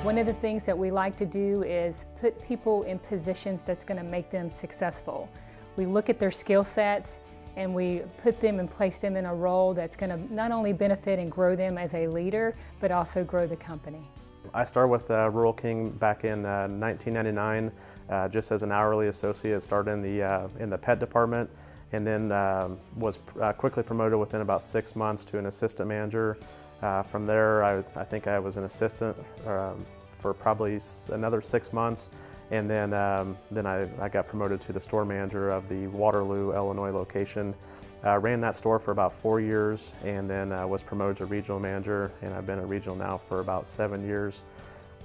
One of the things that we like to do is put people in positions that's going to make them successful. We look at their skill sets and we put them and place them in a role that's going to not only benefit and grow them as a leader, but also grow the company. I started with Rural King back in 1999, just as an hourly associate. Started in the pet department, and then was quickly promoted within about 6 months to an assistant manager. From there, I think I was an assistant for probably another 6 months, and then I got promoted to the store manager of the Waterloo, Illinois location. Ran that store for about 4 years, and then was promoted to regional manager, and I've been a regional now for about 7 years.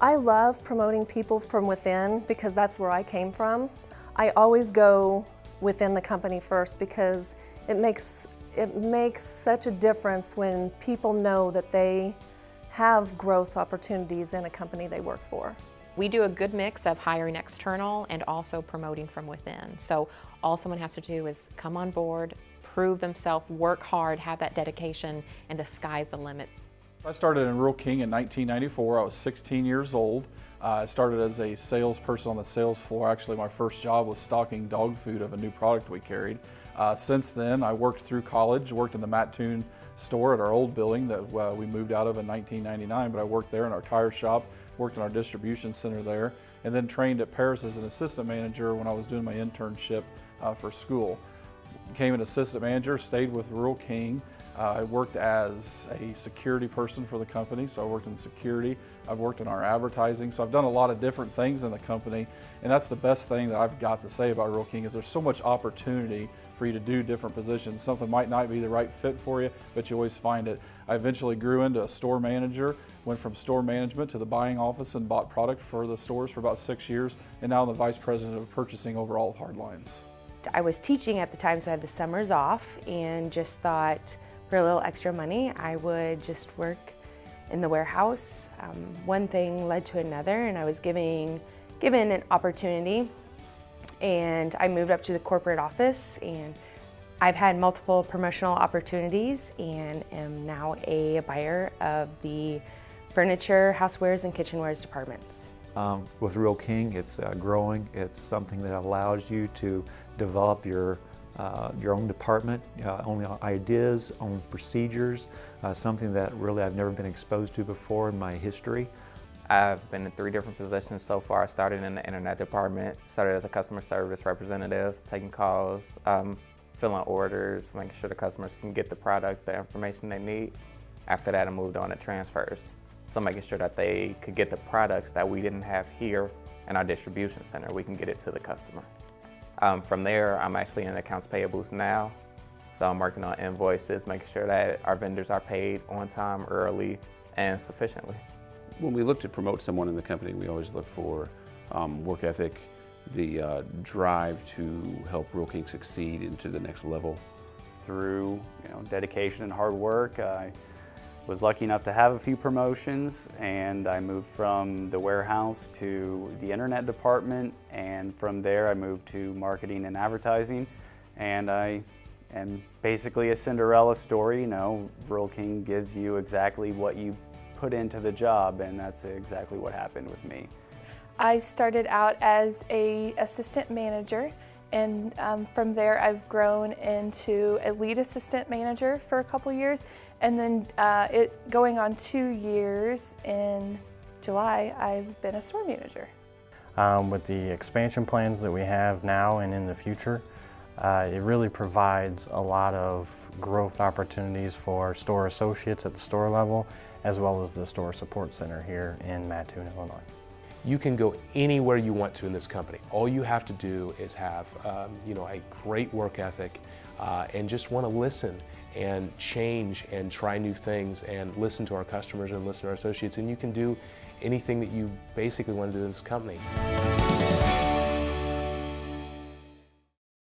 I love promoting people from within because that's where I came from. I always go within the company first because it makes such a difference when people know that they have growth opportunities in a company they work for. We do a good mix of hiring external and also promoting from within. So all someone has to do is come on board, prove themselves, work hard, have that dedication, and the sky's the limit. I started in Rural King in 1994. I was 16 years old. I started as a salesperson on the sales floor. Actually, my first job was stocking dog food of a new product we carried. Since then, I worked through college, worked in the Mattoon store at our old building that we moved out of in 1999, but I worked there in our tire shop, worked in our distribution center there, and then trained at Paris as an assistant manager when I was doing my internship for school. Became an assistant manager, stayed with Rural King. I worked as a security person for the company, so I worked in security. I've worked in our advertising, so I've done a lot of different things in the company, and that's the best thing that I've got to say about Rural King is there's so much opportunity for you to do different positions. Something might not be the right fit for you, but you always find it. I eventually grew into a store manager, went from store management to the buying office and bought product for the stores for about 6 years, and now I'm the vice president of purchasing over all of Hardlines. I was teaching at the time, so I had the summers off, and just thought for a little extra money, I would just work in the warehouse. One thing led to another, and I was given an opportunity, and I moved up to the corporate office, and I've had multiple promotional opportunities and am now a buyer of the furniture, housewares, and kitchenwares departments. With Rural King, it's growing. It's something that allows you to develop your own department, own ideas, own procedures, something that really I've never been exposed to before in my history. I've been in 3 different positions so far. I started in the internet department, started as a customer service representative, taking calls, filling orders, making sure the customers can get the products, the information they need. After that, I moved on to transfers. So making sure that they could get the products that we didn't have here in our distribution center, we can get it to the customer. From there, I'm actually in accounts payables now. So I'm working on invoices, making sure that our vendors are paid on time, early, and sufficiently. When we look to promote someone in the company, we always look for work ethic, the drive to help Rural King succeed into the next level. Through dedication and hard work, I was lucky enough to have a few promotions, and I moved from the warehouse to the internet department, and from there I moved to marketing and advertising, and I am basically a Cinderella story. Rural King gives you exactly what you put into the job, and that's exactly what happened with me. I started out as an assistant manager, and from there I've grown into a lead assistant manager for a couple years, and then going on 2 years in July, I've been a store manager. With the expansion plans that we have now and in the future, it really provides a lot of growth opportunities for store associates at the store level, as well as the store support center here in Mattoon, Illinois. You can go anywhere you want to in this company. All you have to do is have a great work ethic and just want to listen and change and try new things and listen to our customers and listen to our associates, and you can do anything that you basically want to do in this company.